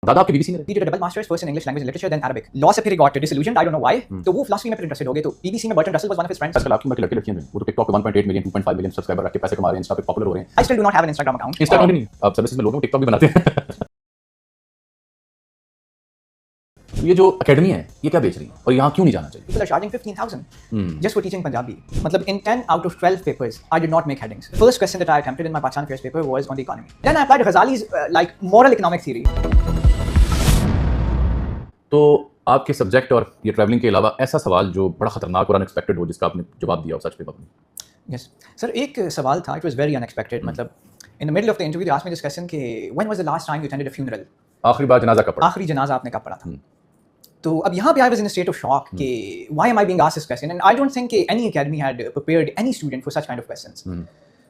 दादा आपके बीबीसी में He did a double masters, first in English language and literature, then Arabic. Law से फिर he got disillusioned, I don't know why. तो वो philosophy में फिर interested हो गए. तो BBC में Bertrand Russell was one of his friends. आजकल आपकी उम्र के लड़के लड़कियां जो हैं वो तो टिकटॉक पे 1.8 मिलियन 2.5 मिलियन सब्सक्राइबर रख के पैसे कमा रहे हैं, इंस्टा पे पॉपुलर हो रहे हैं. I still do not have an Instagram account. Instagram भी नहीं, आप सर्विसेज में लोग हैं टिकटॉक भी बनाते हैं. ये जो एकेडमी है ये क्या बेच रही है और यहाँ क्यों नहीं जाना चाहिए? People are charging 15,000 just for teaching Punjabi. मतलब in 10 out of 12 papers, I did not make headings. First question that I attempted in my Pakistan Affairs paper was on the economy. Then I applied Ghazali's like moral economic theory. तो आपके subject और ये travelling के अलावा ऐसा सवाल जो बड़ा खतरनाक और अनएक्सपेक्टेड हो जिसका आपने जवाब दिया हो सच पे बात में? Yes. सर एक सवाल था, it was very unexpected. मतलब in the middle of the interview they asked me this question कि when was the last time you attended a funeral? आखिरी बार जनाजा कब पढ़ा? आखिरी जनाजा आपने कब पढ़ा था? तो अब यहाँ पे I was in a state of shock कि why am I being asked this question? And I don't think कि any academy had prepared any student for such kind of questions.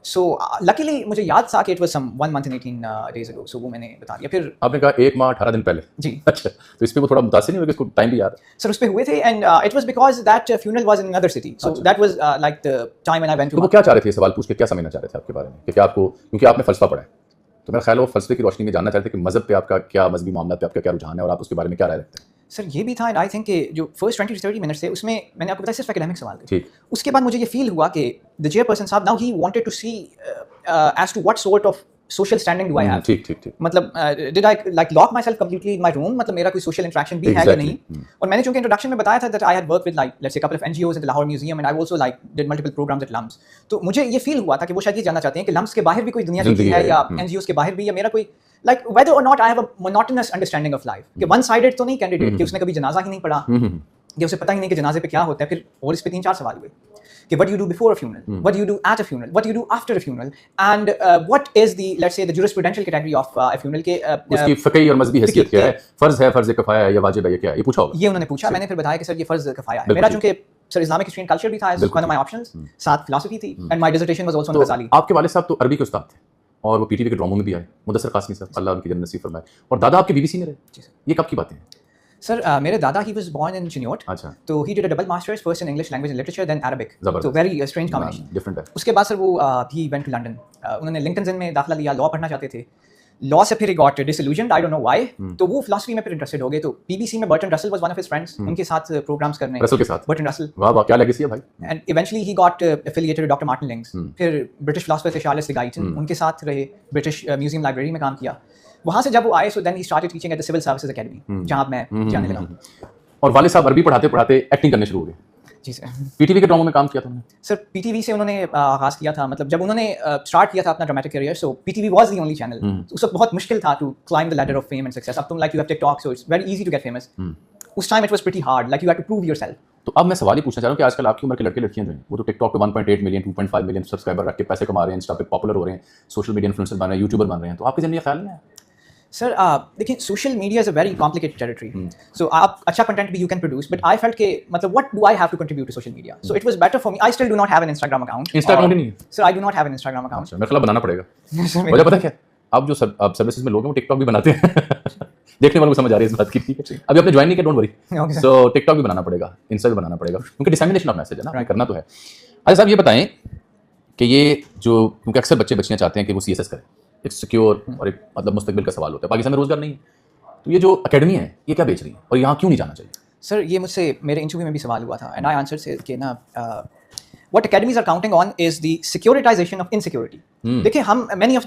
So luckily मुझे याद था कि it was some 1 month and 18 days ago. So वो मैंने बता दिया. फिर आपने कहा 1 माह 18 दिन पहले. जी. अच्छा, तो इस पे वो थोड़ा मुतासिर नहीं हुआ कि इसको टाइम भी याद है? सर उस पे हुए थे and it was because that funeral was in another city. So that was like the time when I went to. तो वो क्या चाह रहे थे, सवाल पूछ के क्या समझना चाह रहे थे आपके बारे में कि क्या आपको, क्योंकि आपने फलसफा पढ़ा है तो मेरा ख्याल है वो फलसफे की रोशनी में जानना चाहते थे कि मजहब पे आपका क्या, मजहबी मामला पे आपका क्या रुझान है और आप उसके बारे में क्या राय रखते हैं? सर ये भी था एंड आई थिंक कि जो फर्स्ट 20 to 30 मिनट्स थे उसमें मैंने आपको बताया सिर्फ एकेडमिक सवाल थे. ठीक. उसके बाद मुझे ये फील हुआ कि द चेयरपर्सन साहब now he wanted to see as to what sort of social standing do I have. ठीक. मतलब did I like lock myself completely in my room, मतलब मेरा कोई सोशल इंटरेक्शन भी है कि नहीं. और मैंने चूंकि इंट्रोडक्शन में बताया था that I had work with like let's say couple of NGOs in the Lahore museum and I also like did multiple programs at LUMS. तो मुझे ये फील हुआ था कि वो शायद ये जानना चाहते हैं कि लम्स के बाहर भी कोई दुनिया दिखती है या एनजीओज के बाहर भी, या मेरा कोई like whether or not I have a monotonous understanding of life. कि one sided तो नहीं कैंडिडेट कि उसने कभी जनाजा ही नहीं पढ़ा, कि उसे पता ही नहीं कि जनाजे पे क्या होता है. फिर और इस पे 3-4 सवाल हुए कि what do you do before a funeral, what do you do at a funeral, what do you do after a funeral, and what is the let's say the jurisprudential category of a funeral के उसकी फ़िक़ही और मज़हबी हैसियत क्या है, फ़र्ज़ है, फ़र्ज़ किफ़ाया है या वाजिब है, ये क्या है, ये पूछा होगा. ये उन्होंने पूछा. मैंने फिर बताया कि सर ये फ़र्ज़ किफ़ाया है. मेरा चूंकि sir Islamic history and culture भी था, one of my options, साथ फिलॉसफी थी and my dissertation was also on Ghazali. आपके वालिद साहब तो अरबी के उस्ताद थे और वो पीटीवी के ड्रामों में भी आए, मुदस्सर कासमी साहब, अल्लाह उनकी जन्नत नसीब फरमाए. और दादा आपके बीबीसी में रहे. जी सर. ये कब की बातें हैं? सर मेरे दादा he was born in Chiniot. अच्छा. तो he did a double masters, first in English language and literature then Arabic. तो वेरी स्ट्रेंज कॉम्बिनेशन. डिफरेंट है. उसके बाद सर वो ही वेंट टू लंदन. उन्होंने लिंकन्स इन में दाखिला लिया, लॉ पढ़ना चाहते थे. लॉ से फिर he got disillusioned, I don't know why. तो वो फिलॉसफी में फिर इंटरेस्टेड हो गए. तो बीबीसी में Burton Russell was one of his friends, उनके साथ प्रोग्राम्स करने. रसल के साथ? Burton Russell. वाह वाह, क्या लेगेसी है भाई. And eventually he got affiliated doctor Martin links. फिर ब्रिटिश फिलोसोफर थे चार्ल्स द गाइटन, उनके साथ रहे. ब्रिटिश म्यूजियम लाइब्रेरी में काम किया. वहाँ से जब वो आए so then he started teaching at the civil services academy, जहाँ मैं जाने लगा. और वाले साहब अरबी पढ़ाते पढ़ाते एक्टिंग करने शुरू हो गए. जी सर. पीटीवी के ड्रामों में काम किया था उन्होंने? सर पीटीवी से उन्होंने आगाज़ किया था. मतलब जब उन्होंने स्टार्ट किया था अपना dramatic career, so PTV was the only channel. उस वक्त बहुत मुश्किल था to climb the ladder of fame and success. अब तुम like you have TikTok, so it's very easy to get famous. उस time it was pretty hard, like you had to prove yourself. तो अब मैं सवाल ही पूछना चाह रहा हूँ कि आजकल आपकी उम्र के लड़के लड़कियां जो हैं वो तो टिकटॉक पे 1.8 मिलियन 2.5 मिलियन सब्सक्राइबर रख के पैसे कमा रहे हैं, इंस्टा पे पॉपुलर हो रहे हैं, सोशल मीडिया इन्फ्लुएंसर बन रहे हैं, यूट्यूबर बन रहे हैं. तो आपके जहन में ये ख्याल नहीं है? सर देखिए social media is a very complicated territory. So आप अच्छा कंटेंट भी you can produce, but I felt के मतलब what do I have to contribute to social media. So it was better for me. I still do not have an Instagram account. Instagram नहीं है sir. I do not have an Instagram account. मेरे ख्याल बनाना पड़ेगा. मुझे पता है क्या, आप जो आप सर्विसेज में लोग हैं वो टिकटॉक भी बनाते हैं. देखने वालों को समझ आ रही है इस बात की. अभी आपने ज्वाइन नहीं किया, डोंट वरी. सो टिकटॉक भी बनाना पड़ेगा, इंस्टा भी बनाना पड़ेगा, क्योंकि डिसेमिनेशन ऑफ मैसेज है ना, करना तो है. अच्छा साहब ये बताएं कि ये जो, क्योंकि अक्सर बच्चे बच्चियाँ चाहते हैं कि वो सीएसएस करें, एक सिक्योर और एक मतलब मुस्तकबिल का सवाल होता है. पाकिस्तान में रोजगार नहीं है, तो ये जो एकेडमी है ये क्या बेच रही है और यहाँ क्यों नहीं जाना चाहिए? सर ये मुझसे मेरे इंटरव्यू में भी सवाल हुआ था एंड आई आंसर से कि ना what academies are counting on is the securitization of insecurity. देखिए हम many of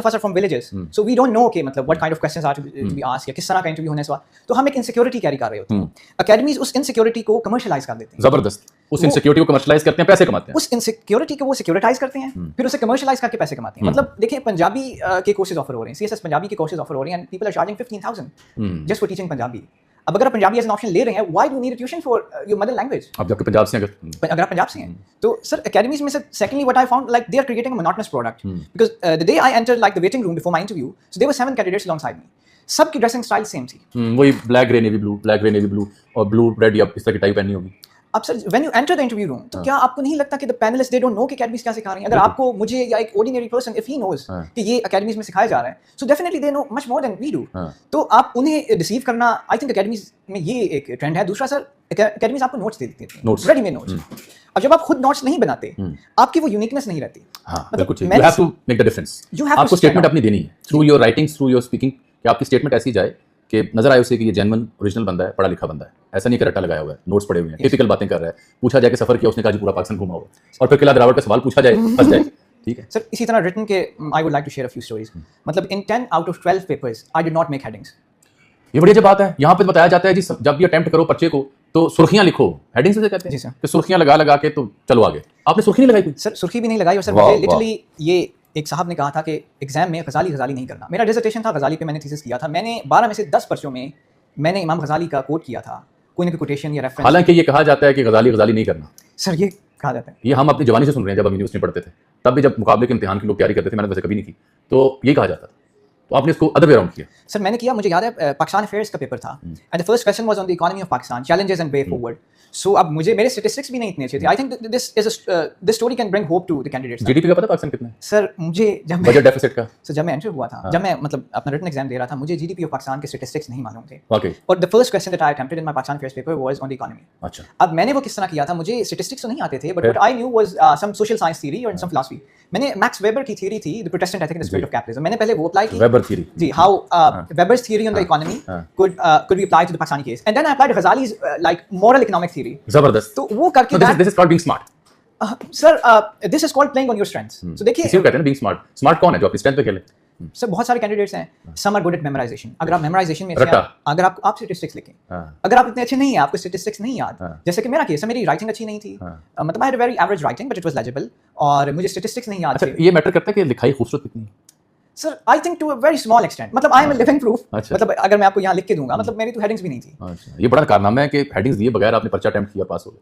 us are from villages, so we don't know कि मतलब what kind of questions are to be asked या किस तरह का इंटरव्यू होने से. तो हम एक इनसिक्योरिटी कैरी कर रहे होते हैं. अकेडमीज उस इनसिक्योरिटी को कमर्शलाइज कर देते हैं. जबरदस्त. उस इनसिक्योरिटी को कमर्शलाइज करते हैं, पैसे कमाते हैं. उस इनसिक्योरिटी को वो सिक्योरिटाइज करते हैं, फिर उसे कमर्शलाइज करके पैसे कमाते हैं. मतलब देखिए पंजाबी के कोर्सेज ऑफर हो रहे हैं, सीएसएस पंजाबी के कोर्सेज ऑफर हो रहे हैं and people are charging 15,000 just for teaching Punjabi. अब अगर आप पंजाबी एज एन ऑप्शन ले रहे हैं, why do need tuition for your mother language? आप जबकि पंजाब से अगर आप पंजाब से हैं तो सर एकेडमीज में sir secondly what I found like they are creating a monotonous product. Because the day I entered like the waiting room before my interview, so there were 7 candidates alongside me. सबकी dressing style same थी. वही black grey navy blue, black grey navy blue और blue red या इस तरह की type पहनी होगी. अब sir when you enter the interview room, तो क्या आपको नहीं लगता कि the panelist they don't know कि एकेडमीज क्या सिखा रही हैं? अगर आपको, मुझे या एक ordinary person if he knows कि ये एकेडमीज में सिखाया जा रहा है, so definitely they know much more than we do. तो आप उन्हें रिसीव करना, आई थिंक एकेडमीज में ये एक ट्रेंड है. दूसरा सर एकेडमीज आपको नोट्स दे देती हैं, रेडीमेड नोट्स. अब जब आप खुद नोट्स नहीं बनाते, आपकी वो यूनिकनेस नहीं रहती. हां बिल्कुल ठीक. You have to make the difference. आपको स्टेटमेंट अपनी देनी है through your writing, through your speaking, कि आपकी स्टेटमेंट ऐसी जाए कि नजर आए उसे कि ये जेन्युइन ओरिजिनल बंदा है, पढ़ा लिखा बंदा है, ऐसा नहीं कि रट्टा लगाया हुआ है, नोट्स पढ़े हुए हैं, टिपिकल बातें कर रहा है, पूछा जाए कि सफर किया, उसने कहा जी पूरा पाकिस्तान घूमा हुआ, और फिर किला गिरावट का सवाल पूछा जाए फंस जाए। ठीक है सर, इसी तरह रिटन के I would like to share a few stories. मतलब in 10 out of 12 papers I did not make headings. ये बड़ी अच्छी बात है। यहाँ पे बताया जाता है जी जब भी अटेम्प्ट करो पर्चे को तो सुर्खियां लिखो, हेडिंग से कहते हैं जी सर। कि सुर्खियां लगा लगा के तो चलो आगे। आपने सुर्खी नहीं लगाई कोई? सर सुर्खी भी नहीं लगाई, और सर वाह, मुझे वाह। लिटरली ये एक साहब ने कहा था कि एग्जाम में गजाली नहीं करना। मेरा डिसर्टेशन था गजाली पे, मैंने थीसिस किया था। मैंने 12 में से 10 पर्चों में मैंने इमाम गजाली का कोट किया था, कोई ना कोई कोटेशन या रेफरेंस। हालांकि ये कहा जाता है कि गजाली नहीं करना। सर ये कहा जाता है। ये हम अपनी जवानी से सुन रहे हैं, जब हम यूनिवर्सिटी में पढ़ते थे, तब भी जब मुकाबले के इम्तिहान के लोग तैयारी करते थे, मैंने वैसे कभी नहीं की, तो ये कहा जाता था। तो आपने इसको अदर वे राउंड किया। सर मैंने किया, मुझे याद है पाकिस्तान अफेयर्स का पेपर था, and the first question was on the economy of Pakistan, challenges and way forward. So अब मुझे मेरे स्टैटिस्टिक्स भी नहीं इतने अच्छे थे। I think this story can bring hope to the candidates. GDP का पता पाकिस्तान कितना है? सर मुझे जब बजट डेफिसिट का? सर जब मैं एंटर हुआ था, जब मैं मतलब अपना रिटन एग्जाम दे रहा था, मुझे जीडीपी ऑफ पाकिस्तान के स्टैटिस्टिक्स नहीं मालूम थे। ओके। और the first question that I attempted in my Pakistan affairs paper was on the economy. अच्छा। अब मैंने वो किस तरह किया था, मुझे स्टैटिस्टिक्स तो नहीं आते थे, but what I knew was some social science theory और सम फिलॉसफी। मैंने मैक्स वेबर की थ्योरी थी, the protestant ethic and the spirit of capitalism, मैंने पहले वो अप्लाई की। वेबर थ्योरी जी, how Weber's theory on the economy could be applied to the Pakistani case, and then I applied Ghazali's like moral economic theory. जबरदस्त। तो वो करके this is called being smart. Sir this is called playing on your strengths. So देखिए, इसी को कहते हैं being smart. Smart कौन है जो अपनी स्ट्रेंथ पे खेले? सर बहुत सारे कैंडिडेट्स हैं, some are good at memorization. अगर आप memorization में रट्टा। अगर आप स्टैटिस्टिक्स लिखें, अगर आप इतने अच्छे नहीं हैं, आपको स्टैटिस्टिक्स नहीं याद, जैसे कि मेरा केस है, मेरी राइटिंग अच्छी नहीं थी, मतलब I had a very average writing but it was legible, और मुझे स्टैटिस्टिक्स नहीं याद अच्छा, थे। ये मैटर करता है कि लिखाई खूबसूरत कितनी है? Sir I think to a very small extent, मतलब I am a living proof. अच्छा। मतलब अगर मैं आपको यहाँ लिख के दूंगा, मतलब मेरी तो हेडिंग्स भी नहीं थी। अच्छा, ये बड़ा कारनामा है कि हेडिंग्स दिए बगैर आपने पर्चा अटेम्प्ट किया, पास हो गए।